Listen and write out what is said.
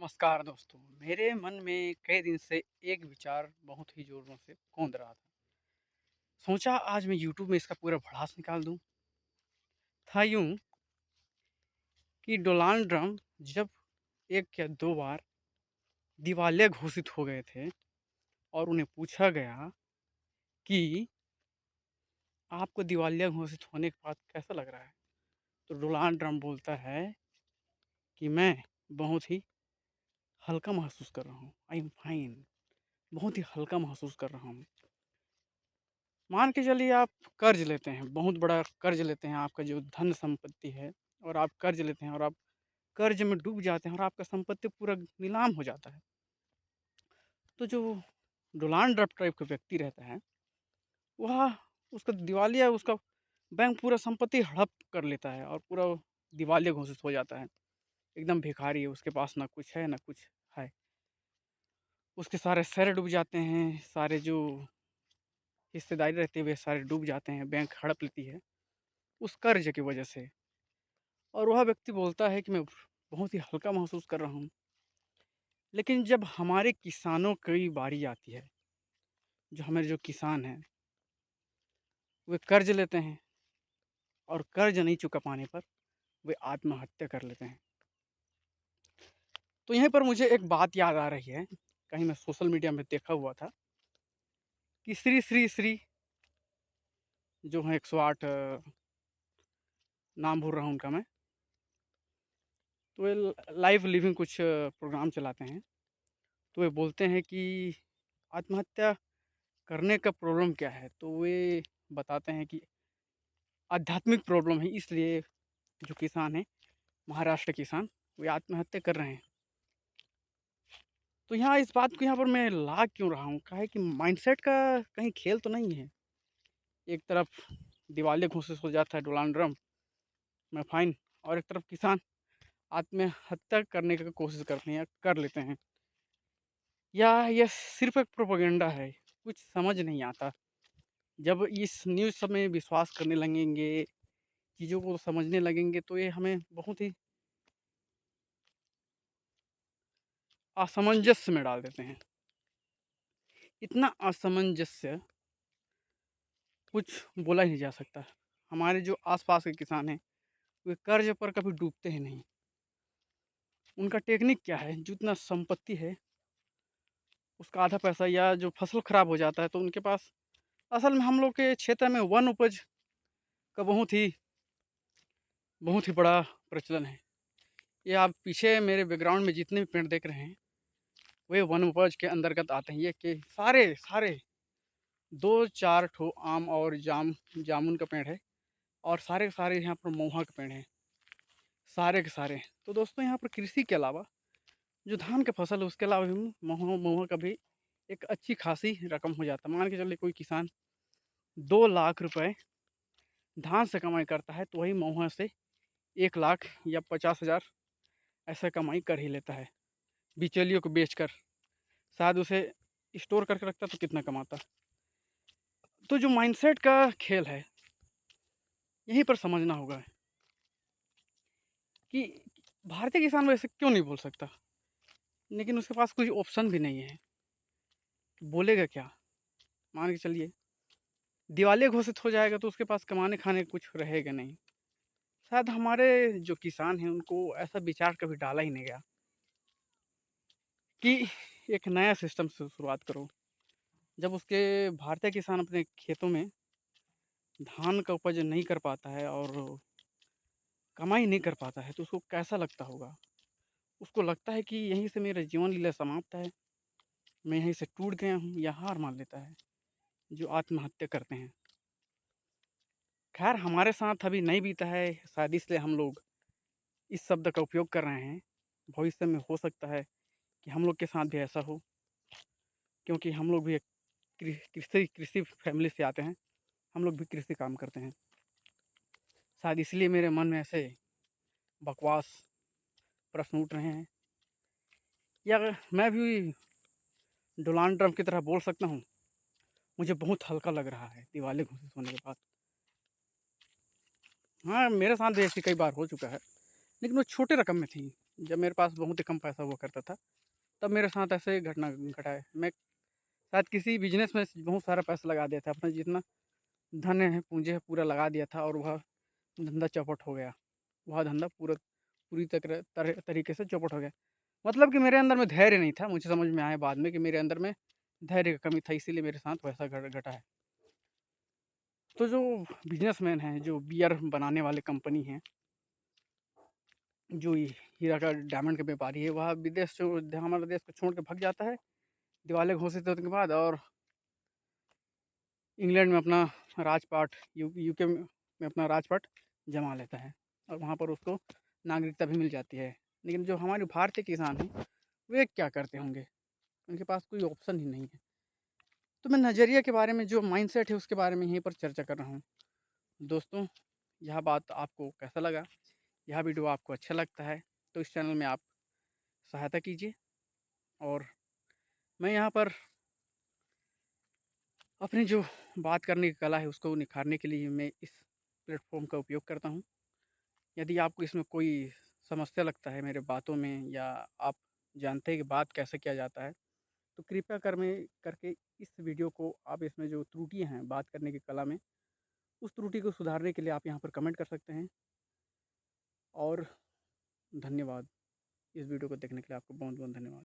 नमस्कार दोस्तों। मेरे मन में कई दिन से एक विचार बहुत ही ज़ोरों से कौंध रहा था। सोचा आज मैं यूट्यूब में इसका पूरा भड़ास निकाल दूं। था यूं कि डोनाल्ड ट्रंप जब एक या दो बार दिवालिया घोषित हो गए थे और उन्हें पूछा गया कि आपको दिवालिया घोषित होने के बाद कैसा लग रहा है, तो डोनाल्ड ट्रंप बोलता है कि मैं बहुत ही हल्का महसूस कर रहा हूँ। I am fine. बहुत ही हल्का महसूस कर रहा हूँ। मान के चलिए आप कर्ज लेते हैं, बहुत बड़ा कर्ज लेते हैं, आपका जो धन संपत्ति है, और आप कर्ज लेते हैं और आप कर्ज में डूब जाते हैं और आपका संपत्ति पूरा नीलाम हो जाता है। तो जो डोनाल्ड ट्रंप टाइप का व्यक्ति रहता है, वह उसका दिवालिया उसका बैंक पूरा संपत्ति हड़प कर लेता है और पूरा दिवालिया घोषित हो जाता है। एकदम भिखारी है, उसके पास ना कुछ है ना कुछ है। उसके सारे शेयर डूब जाते हैं, सारे जो हिस्सेदारी रहते हुए सारे डूब जाते हैं, बैंक हड़प लेती है उस कर्ज की वजह से। और वह व्यक्ति बोलता है कि मैं बहुत ही हल्का महसूस कर रहा हूँ। लेकिन जब हमारे किसानों की बारी आती है, जो हमारे जो किसान हैं, वे कर्ज लेते हैं और कर्ज नहीं चुका पाने पर वे आत्महत्या कर लेते हैं। तो यहीं पर मुझे एक बात याद आ रही है, कहीं मैं सोशल मीडिया में देखा हुआ था कि श्री श्री श्री जो है 108 नाम भूल रहा हूँ उनका मैं, तो वे लाइव लिविंग कुछ प्रोग्राम चलाते हैं। तो वे बोलते हैं कि आत्महत्या करने का प्रॉब्लम क्या है, तो वे बताते हैं कि आध्यात्मिक प्रॉब्लम है, इसलिए जो किसान हैं, महाराष्ट्र किसान, वे आत्महत्या कर रहे हैं। तो यहाँ इस बात को यहाँ पर मैं ला क्यों रहा हूँ, क्या है कि माइंडसेट का कहीं खेल तो नहीं है। एक तरफ दिवालिया घोषित हो जाता है डोनाल्ड ट्रंप, मैं फाइन, और एक तरफ किसान आत्महत्या करने की कोशिश करते हैं या कर लेते हैं। या यह सिर्फ एक प्रोपेगेंडा है, कुछ समझ नहीं आता। जब इस न्यूज़ सब में विश्वास करने लगेंगे, चीज़ों को समझने लगेंगे, तो ये हमें बहुत ही असमंजस में डाल देते हैं। इतना असमंजस्य कुछ बोला ही नहीं जा सकता। हमारे जो आसपास के किसान हैं, वे कर्ज पर कभी डूबते ही नहीं। उनका टेक्निक क्या है, जितना संपत्ति है उसका आधा पैसा, या जो फसल खराब हो जाता है तो उनके पास, असल में हम लोग के क्षेत्र में वन उपज का बहुत ही बड़ा प्रचलन है। ये आप पीछे मेरे बैकग्राउंड में जितने भी पेड़ देख रहे हैं, वे वन उपज के अंतर्गत आते हैं। ये कि सारे सारे 2-4 ठो आम और जामुन का पेड़ है, और सारे के सारे यहाँ पर महुआ के पेड़ हैं, सारे के सारे। तो दोस्तों, यहाँ पर कृषि के अलावा जो धान की फसल है, उसके अलावा भी महुआ महुआ का भी एक अच्छी खासी रकम हो जाता है। मान के चलिए कोई किसान 2 लाख रुपए धान से कमाई करता है, तो वही महुआ से 1 लाख या 50,000 ऐसा कमाई कर ही लेता है। बिचौलियों को बेचकर शायद उसे स्टोर करके रखता तो कितना कमाता। तो जो माइंडसेट का खेल है, यहीं पर समझना होगा कि भारतीय किसान वैसे क्यों नहीं बोल सकता, लेकिन उसके पास कोई ऑप्शन भी नहीं है, बोलेगा क्या। मान के चलिए दिवालिया घोषित हो जाएगा तो उसके पास कमाने खाने का कुछ रहेगा नहीं। शायद हमारे जो किसान हैं उनको ऐसा विचार कभी डाला ही नहीं गया कि एक नया सिस्टम से शुरुआत करो। जब उसके भारतीय किसान अपने खेतों में धान का उपज नहीं कर पाता है और कमाई नहीं कर पाता है, तो उसको कैसा लगता होगा। उसको लगता है कि यहीं से मेरा जीवन लीला समाप्त है, मैं यहीं से टूट गया हूँ, या हार मान लेता है जो आत्महत्या करते हैं। खैर हमारे साथ अभी नहीं बीता है, शायद इसलिए हम लोग इस शब्द का उपयोग कर रहे हैं। भविष्य में हो सकता है कि हम लोग के साथ भी ऐसा हो, क्योंकि हम लोग भी एक कृषि कृषि फैमिली से आते हैं, हम लोग भी कृषि काम करते हैं। शायद इसलिए मेरे मन में ऐसे बकवास प्रश्न उठ रहे हैं, या मैं भी डोनाल्ड ट्रंप की तरह बोल सकता हूँ, मुझे बहुत हल्का लग रहा है दिवाली घोषित होने के बाद। हाँ, मेरे साथ भी ऐसी कई बार हो चुका है, लेकिन वो छोटे रकम में थी। जब मेरे पास बहुत ही कम पैसा हुआ करता था, तब मेरे साथ ऐसे घटना घटा है। मैं शायद किसी बिज़नेस में बहुत सारा पैसा लगा दिया था, अपना जितना धन है, पूँजी है, पूरा लगा दिया था और वह धंधा चौपट हो गया। वह धंधा पूरी तरीके से चौपट हो गया। मतलब कि मेरे अंदर में धैर्य नहीं था, मुझे समझ में आया बाद में कि मेरे अंदर में धैर्य की कमी था, इसीलिए मेरे साथ वैसा घटा है। तो जो बिज़नेसमैन हैं, जो बियर बनाने वाले कंपनी हैं, जो हीरा का डायमंड का व्यापारी है, वह विदेश से हमारे देश को छोड़ के भाग जाता है दिवालिया घोषित होने के बाद, और इंग्लैंड में अपना राजपाट यूके में अपना राजपाट जमा लेता है और वहाँ पर उसको नागरिकता भी मिल जाती है। लेकिन जो हमारे भारतीय किसान हैं, वे क्या करते होंगे? उनके पास कोई ऑप्शन ही नहीं है। तो मैं नज़रिया के बारे में, जो माइंडसेट है, उसके बारे में यहीं पर चर्चा कर रहा हूँ। दोस्तों, यह बात आपको कैसा लगा? यह वीडियो आपको अच्छा लगता है तो इस चैनल में आप सहायता कीजिए। और मैं यहाँ पर अपनी जो बात करने की कला है, उसको निखारने के लिए मैं इस प्लेटफॉर्म का उपयोग करता हूँ। यदि आपको इसमें कोई समस्या लगता है मेरे बातों में, या आप जानते हैं कि बात कैसे किया जाता है, तो कृपया करके इस वीडियो को आप, इसमें जो त्रुटियाँ हैं बात करने की कला में, उस त्रुटि को सुधारने के लिए आप यहाँ पर कमेंट कर सकते हैं। और धन्यवाद। इस वीडियो को देखने के लिए आपको बहुत बहुत धन्यवाद।